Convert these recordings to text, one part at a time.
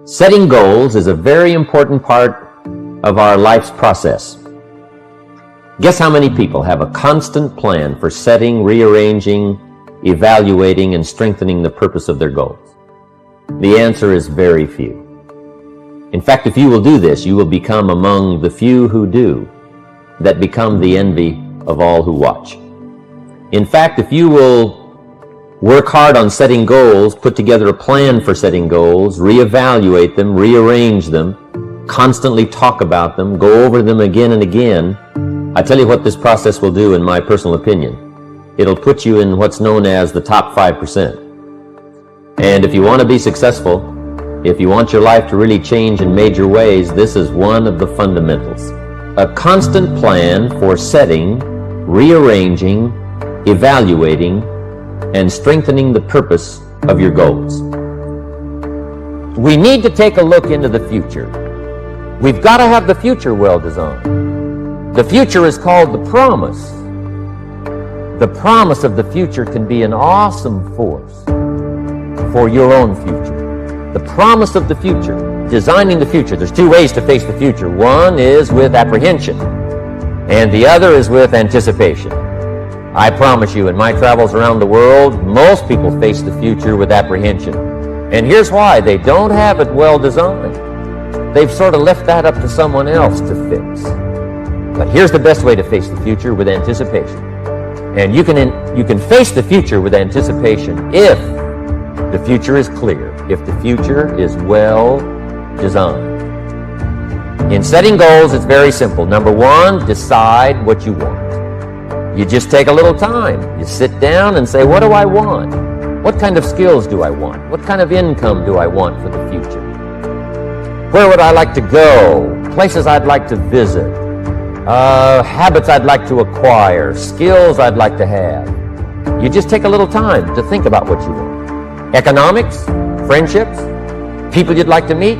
Setting goals is a very important part of our life's process. Guess how many people have a constant plan for setting, rearranging, evaluating, and strengthening the purpose of their goals? The answer is very few. In fact, if you will do this, you will become among the few who do, that become the envy of all who watch. In fact, if you will work hard on setting goals, put together a plan for setting goals, reevaluate them, rearrange them, constantly talk about them, go over them again and again, I tell you what this process will do in my personal opinion. It'll put you in what's known as the top 5%. And if you want to be successful, if you want your life to really change in major ways, this is one of the fundamentals. A constant plan for setting, rearranging, evaluating, and strengthening the purpose of your goals. We need to take a look into the future. We've got to have the future well designed. The future is called the promise. The promise of the future can be an awesome force for your own future. The promise of the future, designing the future. There's two ways to face the future. One is with apprehension, and the other is with anticipation. I promise you, in my travels around the world, most people face the future with apprehension. And here's why. They don't have it well designed. They've sort of left that up to someone else to fix. But here's the best way to face the future, with anticipation. And you can face the future with anticipation if the future is clear, if the future is well designed. In setting goals, it's very simple. Number one, decide what you want. You just take a little time. You sit down and say, what do I want? What kind of skills do I want? What kind of income do I want for the future? Where would I like to go? Places I'd like to visit. Habits I'd like to acquire. Skills I'd like to have. You just take a little time to think about what you want. Economics, friendships, people you'd like to meet,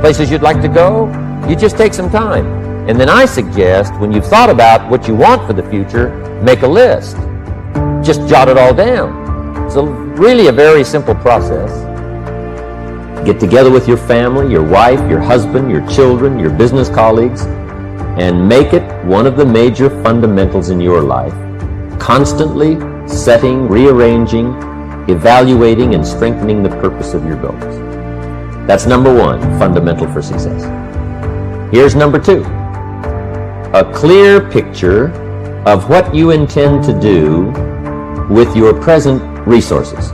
places you'd like to go. You just take some time. And then I suggest, when you've thought about what you want for the future, make a list. Just jot it all down. It's really a very simple process. Get together with your family, your wife, your husband, your children, your business colleagues, and make it one of the major fundamentals in your life. Constantly setting, rearranging, evaluating, and strengthening the purpose of your goals. That's number one, fundamental for success. Here's number two. A clear picture of what you intend to do with your present resources.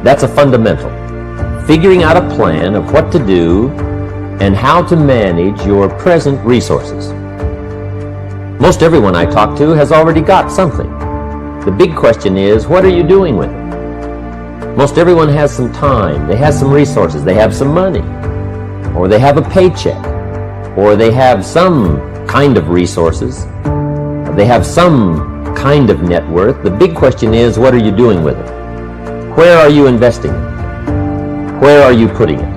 That's a fundamental. Figuring out a plan of what to do and how to manage your present resources. Most everyone I talk to has already got something. The big question is, what are you doing with it? Most everyone has some time, they have some resources, they have some money, or they have a paycheck, or they have some kind of resources, they have some kind of net worth. The big question is, what are you doing with it? Where are you investing it? Where are you putting it?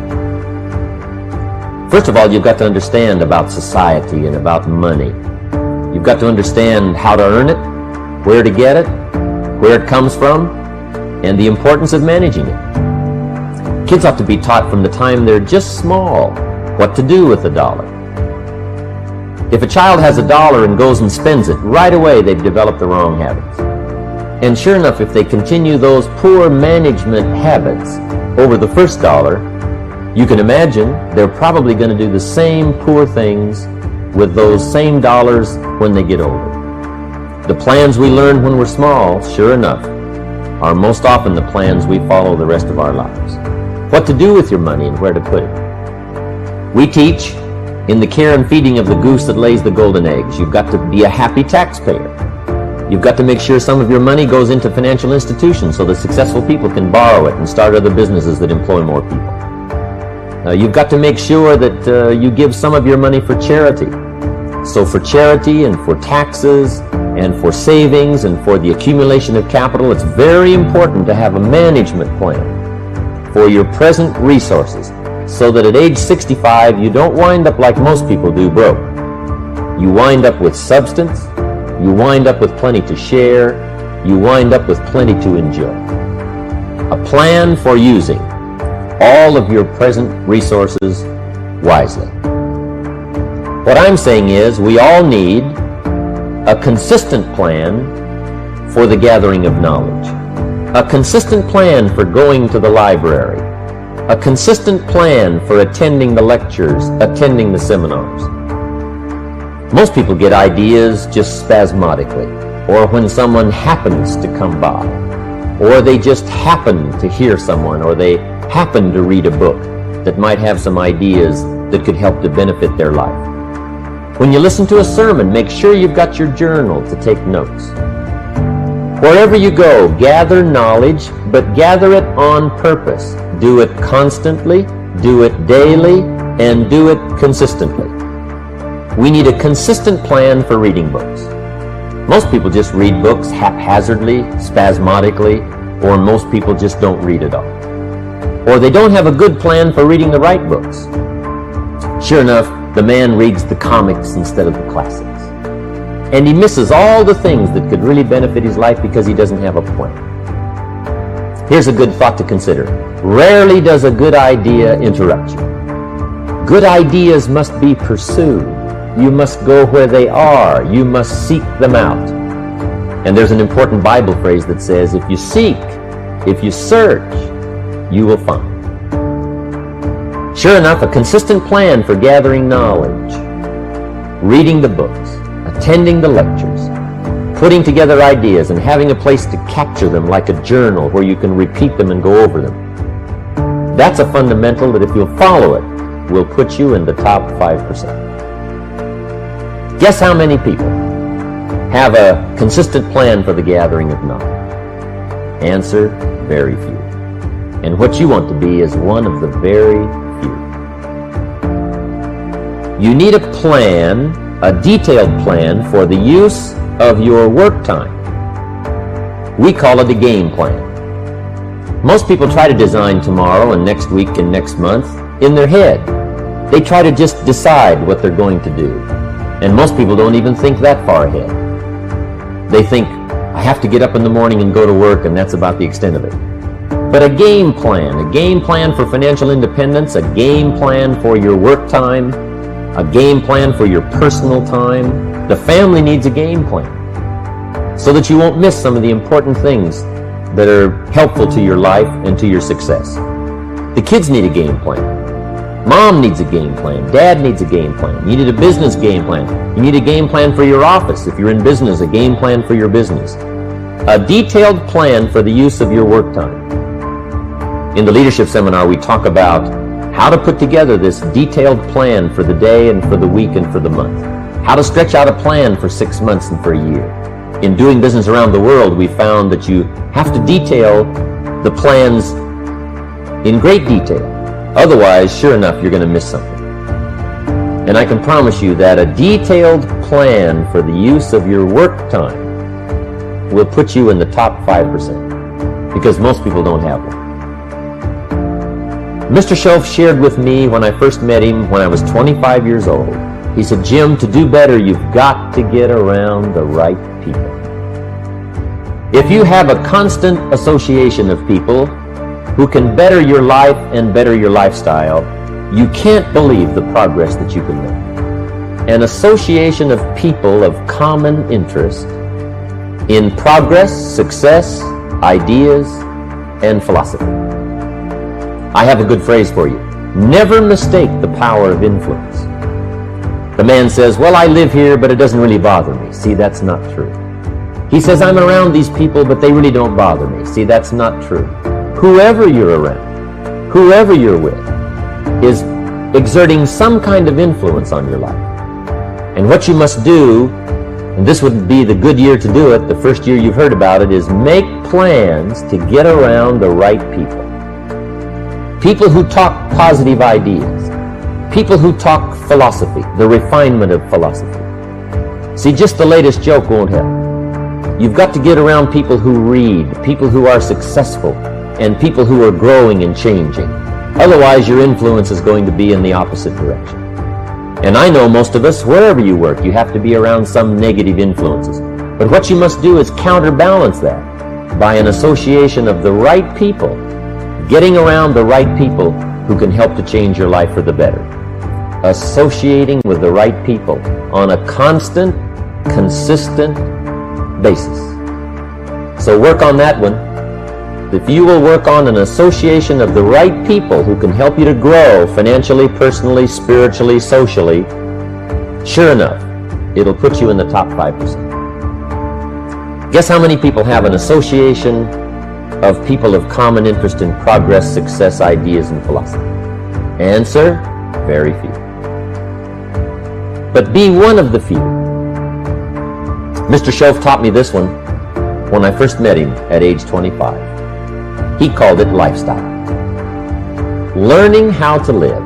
First of all, you've got to understand about society and about money. You've got to understand how to earn it, where to get it, where it comes from, and the importance of managing it. Kids ought to be taught from the time they're just small what to do with a dollar. If a child has a dollar and goes and spends it, right away they've developed the wrong habits. And sure enough, if they continue those poor management habits over the first dollar, you can imagine they're probably going to do the same poor things with those same dollars when they get older. The plans we learn when we're small, sure enough, are most often the plans we follow the rest of our lives. What to do with your money and where to put it. We teach in the care and feeding of the goose that lays the golden eggs. You've got to be a happy taxpayer. You've got to make sure some of your money goes into financial institutions so that successful people can borrow it and start other businesses that employ more people. You've got to make sure that you give some of your money for charity. So for charity and for taxes and for savings and for the accumulation of capital, it's very important to have a management plan for your present resources, so that at age 65, you don't wind up like most people do, broke. You wind up with substance, you wind up with plenty to share, you wind up with plenty to enjoy. A plan for using all of your present resources wisely. What I'm saying is we all need a consistent plan for the gathering of knowledge, a consistent plan for going to the library, a consistent plan for attending the lectures, attending the seminars. Most people get ideas just spasmodically, or when someone happens to come by, or they just happen to hear someone, or they happen to read a book that might have some ideas that could help to benefit their life. When you listen to a sermon, make sure you've got your journal to take notes. Wherever you go, gather knowledge, but gather it on purpose. Do it constantly, do it daily, and do it consistently. We need a consistent plan for reading books. Most people just read books haphazardly, spasmodically, or most people just don't read at all. Or they don't have a good plan for reading the right books. Sure enough, the man reads the comics instead of the classics. And he misses all the things that could really benefit his life because he doesn't have a plan. Here's a good thought to consider. Rarely does a good idea interrupt you. Good ideas must be pursued. You must go where they are. You must seek them out. And there's an important Bible phrase that says, if you seek, if you search, you will find. Sure enough, a consistent plan for gathering knowledge, reading the books, attending the lectures, putting together ideas, and having a place to capture them like a journal where you can repeat them and go over them. That's a fundamental that if you'll follow it, will put you in the top 5%. Guess how many people have a consistent plan for the gathering of knowledge? Answer, very few. And what you want to be is one of the very few. You need a plan, a detailed plan for the use of your work time. We call it a game plan. Most people try to design tomorrow and next week and next month in their head. They try to just decide what they're going to do. And most people don't even think that far ahead. They think, I have to get up in the morning and go to work, and that's about the extent of it. But a game plan for financial independence, a game plan for your work time, a game plan for your personal time. The family needs a game plan so that you won't miss some of the important things that are helpful to your life and to your success. The kids need a game plan. Mom needs a game plan. Dad needs a game plan. You need a business game plan. You need a game plan for your office. If you're in business, a game plan for your business. A detailed plan for the use of your work time. In the leadership seminar, we talk about how to put together this detailed plan for the day and for the week and for the month. How to stretch out a plan for 6 months and for a year. In doing business around the world, we found that you have to detail the plans in great detail. Otherwise, sure enough, you're going to miss something. And I can promise you that a detailed plan for the use of your work time will put you in the top 5%, because most people don't have one. Mr. Shelf shared with me when I first met him when I was 25 years old. He said, Jim, to do better, you've got to get around the right people. If you have a constant association of people who can better your life and better your lifestyle, you can't believe the progress that you can make. An association of people of common interest in progress, success, ideas, and philosophy. I have a good phrase for you. Never mistake the power of influence. The man says, well, I live here, but it doesn't really bother me. See, that's not true. He says, I'm around these people, but they really don't bother me. See, that's not true. Whoever you're around, whoever you're with, is exerting some kind of influence on your life. And what you must do, and this would be the good year to do it, the first year you've heard about it, is make plans to get around the right people. People who talk positive ideas. People who talk philosophy, the refinement of philosophy. See, just the latest joke won't help. You've got to get around people who read, people who are successful, and people who are growing and changing. Otherwise, your influence is going to be in the opposite direction. And I know most of us, wherever you work, you have to be around some negative influences. But what you must do is counterbalance that by an association of the right people, getting around the right people who can help to change your life for the better. Associating with the right people on a constant, consistent basis. So work on that one. If you will work on an association of the right people who can help you to grow financially, personally, spiritually, socially, sure enough, it'll put you in the top 5%. Guess how many people have an association of people of common interest in progress, success, ideas, and philosophy? Answer, very few. But be one of the few. Mr. Shoaff taught me this one when I first met him at age 25. He called it lifestyle. Learning how to live.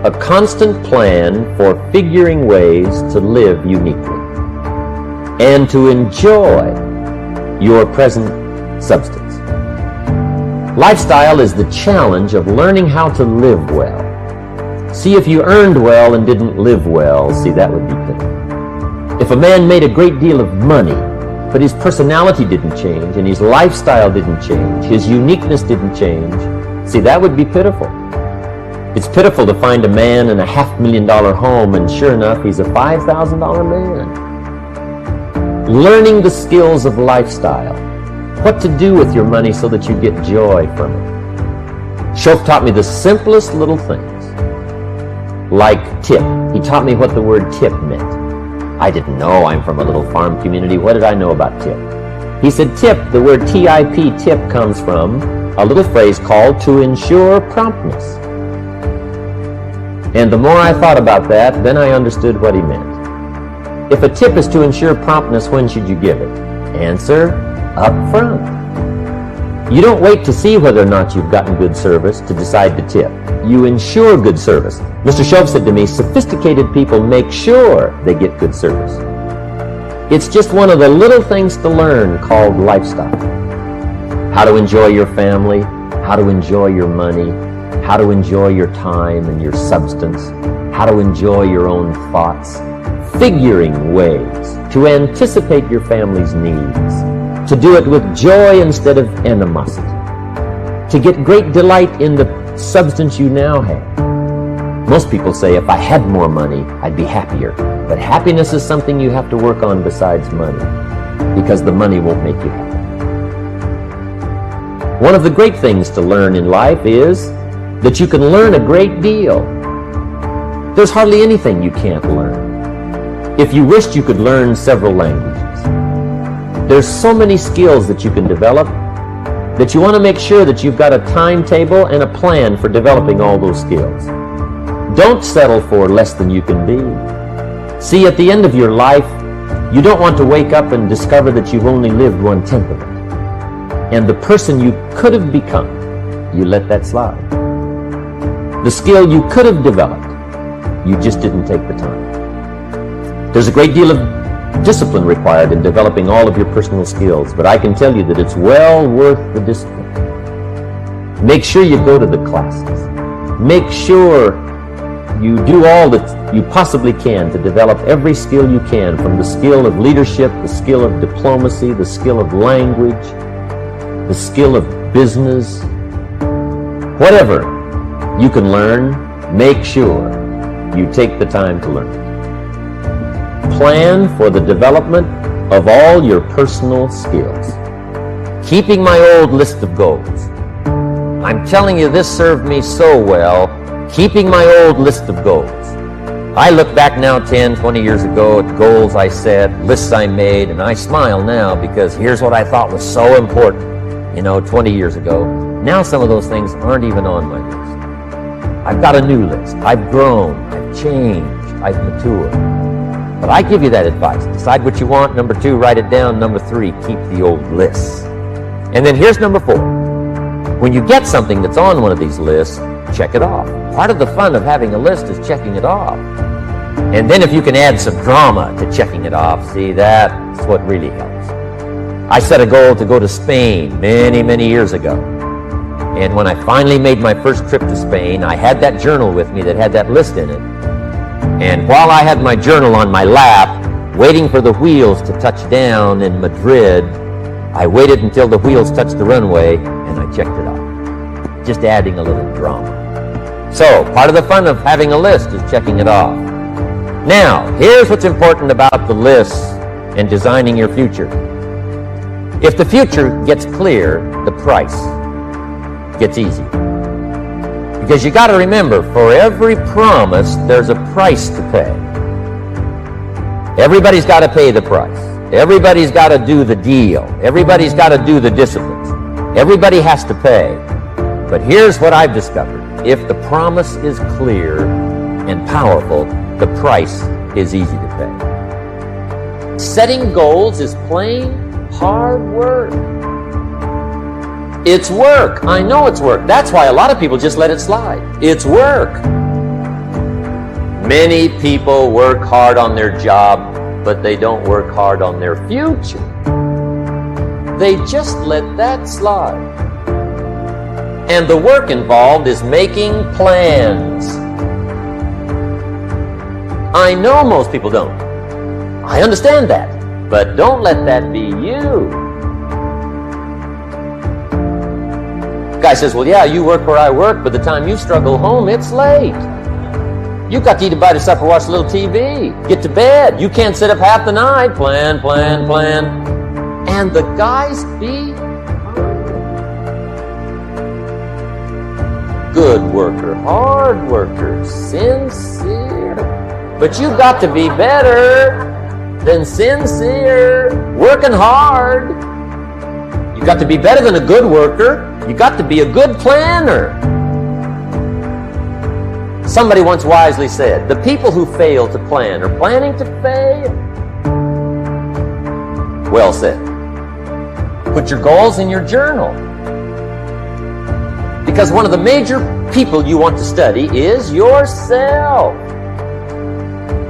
A constant plan for figuring ways to live uniquely and to enjoy your present substance. Lifestyle is the challenge of learning how to live well. See, if you earned well and didn't live well, see, that would be pitiful. If a man made a great deal of money, but his personality didn't change, and his lifestyle didn't change, his uniqueness didn't change, see, that would be pitiful. It's pitiful to find a man in a $500,000 home, and sure enough, he's a $5,000 man. Learning the skills of lifestyle, what to do with your money so that you get joy from it. Shoaff taught me the simplest little things, like tip. He taught me what the word tip meant. I didn't know. I'm from a little farm community. What did I know about tip? He said tip, the word T-I-P, tip, comes from a little phrase called to ensure promptness. And the more I thought about that, then I understood what he meant. If a tip is to ensure promptness, when should you give it? Answer, up front. You don't wait to see whether or not you've gotten good service to decide to tip. You ensure good service. Mr. Shoaff said to me, sophisticated people make sure they get good service. It's just one of the little things to learn called lifestyle. How to enjoy your family, how to enjoy your money, how to enjoy your time and your substance, how to enjoy your own thoughts, figuring ways to anticipate your family's needs, to do it with joy instead of animosity, to get great delight in the substance you now have. Most people say, if I had more money, I'd be happier. But happiness is something you have to work on besides money, because the money won't make you happy. One of the great things to learn in life is that you can learn a great deal. There's hardly anything you can't learn. If you wished you could learn several languages, there's so many skills that you can develop that you want to make sure that you've got a timetable and a plan for developing all those skills. Don't settle for less than you can be. See, at the end of your life, you don't want to wake up and discover that you've only lived 1/10 of it. And the person you could have become, you let that slide. The skill you could have developed, you just didn't take the time. There's a great deal of discipline required in developing all of your personal skills, but I can tell you that it's well worth the discipline. Make sure you go to the classes. Make sure you do all that you possibly can to develop every skill you can, from the skill of leadership, the skill of diplomacy, the skill of language, the skill of business. Whatever you can learn, make sure you take the time to learn. Plan for the development of all your personal skills. Keeping my old list of goals. I'm telling you, this served me so well, keeping my old list of goals. I look back now 10, 20 years ago at goals I set, lists I made, and I smile now because here's what I thought was so important, 20 years ago. Now some of those things aren't even on my list. I've got a new list. I've grown, I've changed, I've matured. But I give you that advice. Decide what you want. Number 2, write it down. Number 3, keep the old lists. And then here's number 4. When you get something that's on one of these lists, check it off. Part of the fun of having a list is checking it off. And then if you can add some drama to checking it off, see, that's what really helps. I set a goal to go to Spain many, many years ago. And when I finally made my first trip to Spain, I had that journal with me that had that list in it. And while I had my journal on my lap, waiting for the wheels to touch down in Madrid, I waited until the wheels touched the runway, and I checked it off. just adding a little drama. So, part of the fun of having a list is checking it off. Now, here's what's important about the list and designing your future. If the future gets clear, the price gets easy. Because you got to remember, for every promise, there's a price to pay. Everybody's got to pay the price. Everybody's got to do the deal. Everybody's got to do the disciplines. Everybody has to pay. But here's what I've discovered. If the promise is clear and powerful, the price is easy to pay. Setting goals is plain hard work. It's work. I know it's work. That's why a lot of people just let it slide. It's work. Many people work hard on their job, but they don't work hard on their future. They just let that slide. And the work involved is making plans. I know most people don't. I understand that. But don't let that be you. Guy says, well, yeah, you work where I work, but the time you struggle home, it's late. You got to eat a bite of supper, watch a little TV, get to bed. You can't sit up half the night. Plan. And the guys be good worker, hard worker, sincere. But you got to be better than sincere, working hard. You got to be better than a good worker. You got to be a good planner. Somebody once wisely said, the people who fail to plan are planning to fail. Well said. Put your goals in your journal. Because one of the major people you want to study is yourself.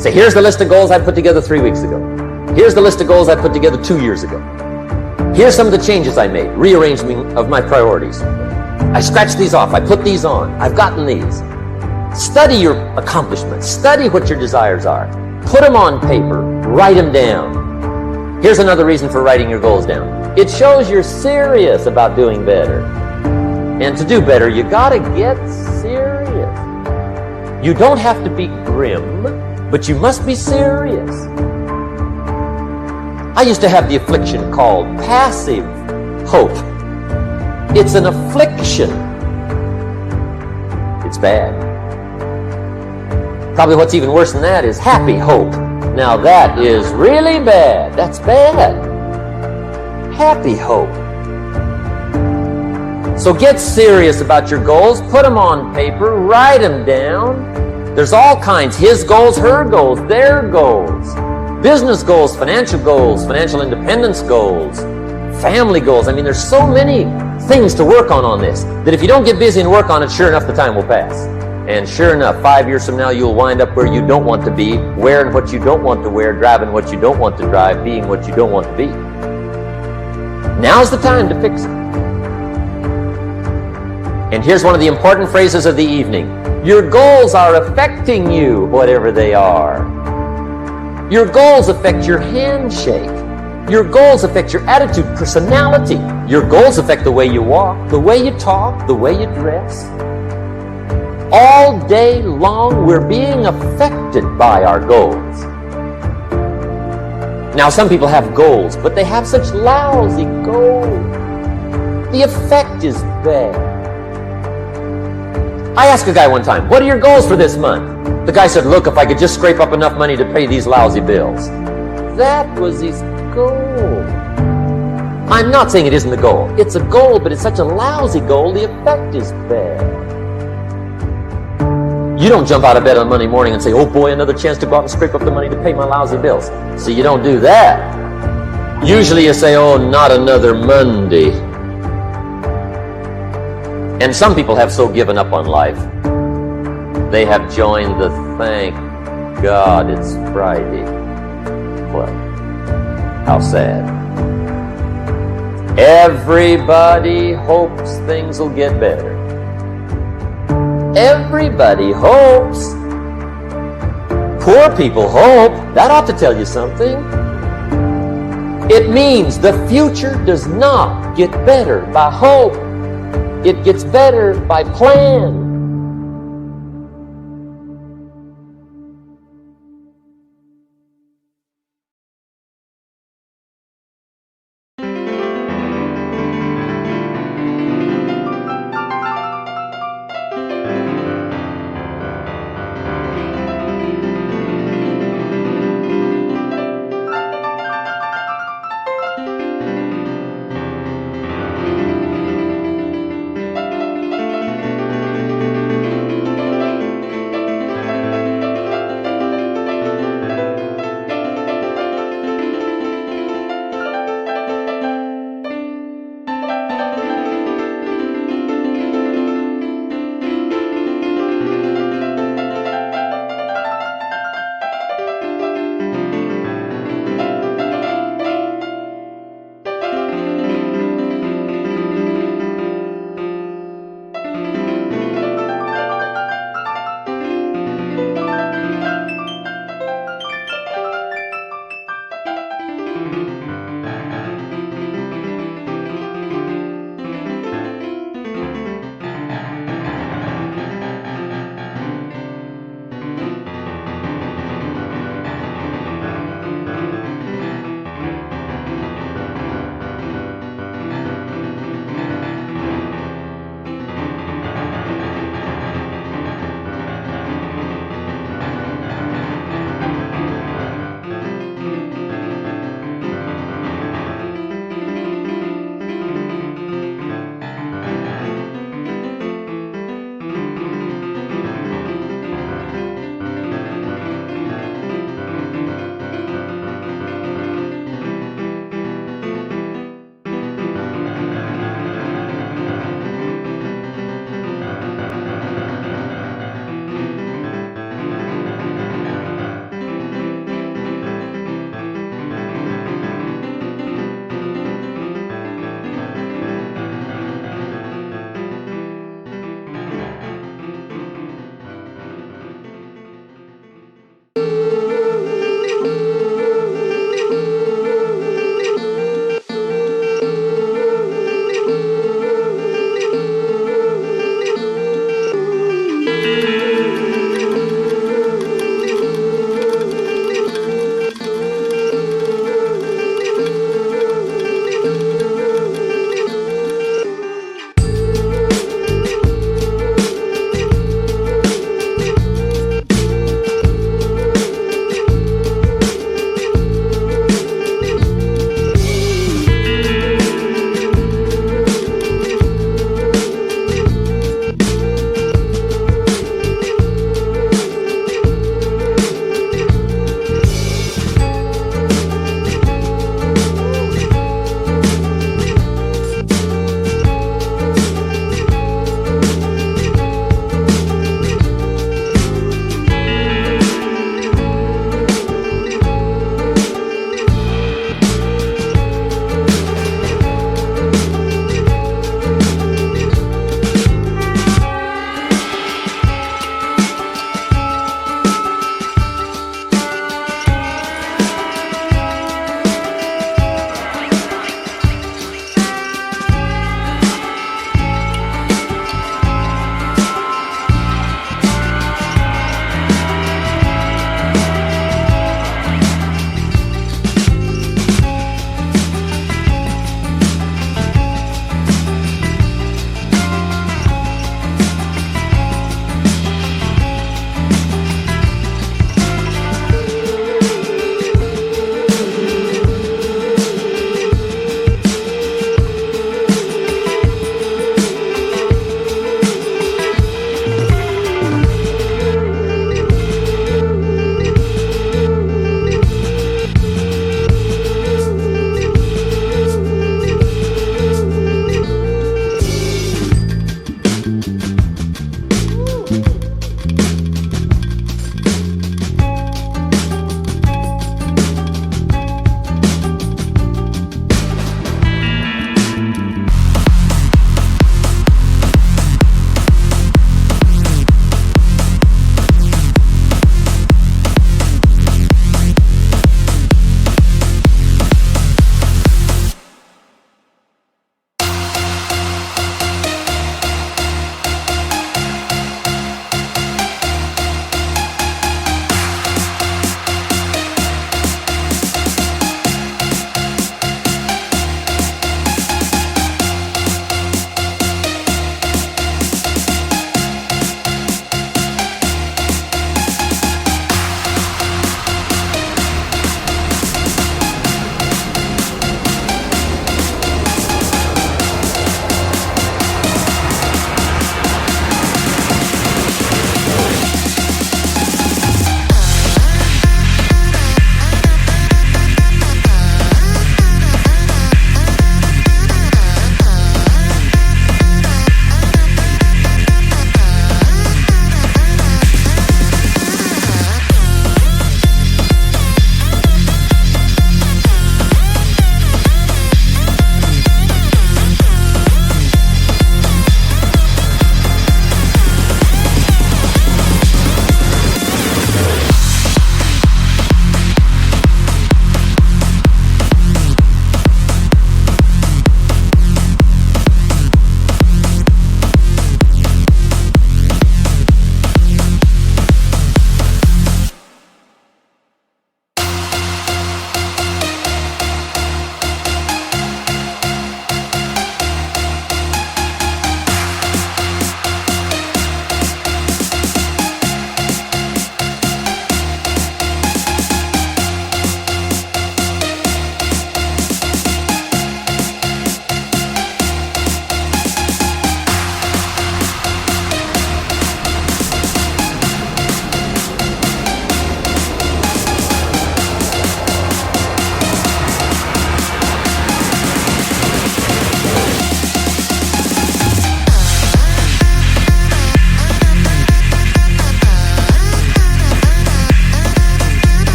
Say, here's the list of goals I put together 3 weeks ago. Here's the list of goals I put together 2 years ago. Here's some of the changes I made, rearrangement of my priorities. I scratched these off, I put these on, I've gotten these. Study your accomplishments, study what your desires are. Put them on paper, write them down. Here's another reason for writing your goals down. It shows you're serious about doing better. And to do better, you gotta get serious. You don't have to be grim, but you must be serious. I used to have the affliction called passive hope. It's an affliction. It's bad. Probably what's even worse than that is happy hope. Now that is really bad. That's bad. Happy hope. So get serious about your goals. Put them on paper. Write them down. There's all kinds. His goals, her goals, their goals. Business goals, financial independence goals, family goals. I mean, there's so many things to work on this, that if you don't get busy and work on it, sure enough, the time will pass. And sure enough, 5 years from now, you'll wind up where you don't want to be, wearing what you don't want to wear, driving what you don't want to drive, being what you don't want to be. Now's the time to fix it. And here's one of the important phrases of the evening. Your goals are affecting you, whatever they are. Your goals affect your handshake. Your goals affect your attitude, personality. Your goals affect the way you walk, the way you talk, the way you dress. All day long, we're being affected by our goals. Now, some people have goals, but they have such lousy goals. The effect is bad. I asked a guy one time, what are your goals for this month? The guy said, look, if I could just scrape up enough money to pay these lousy bills. That was his goal. I'm not saying it isn't the goal. It's a goal, but it's such a lousy goal, the effect is bad. You don't jump out of bed on Monday morning and say, oh boy, another chance to go out and scrape up the money to pay my lousy bills. So you don't do that. Usually you say, oh, not another Monday. And some people have so given up on life, they have joined the thank God it's Friday club. How sad. Everybody hopes things will get better. Everybody hopes. Poor people hope. That ought to tell you something. It means the future does not get better by hope. It gets better by plan.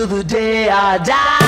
till the day I die.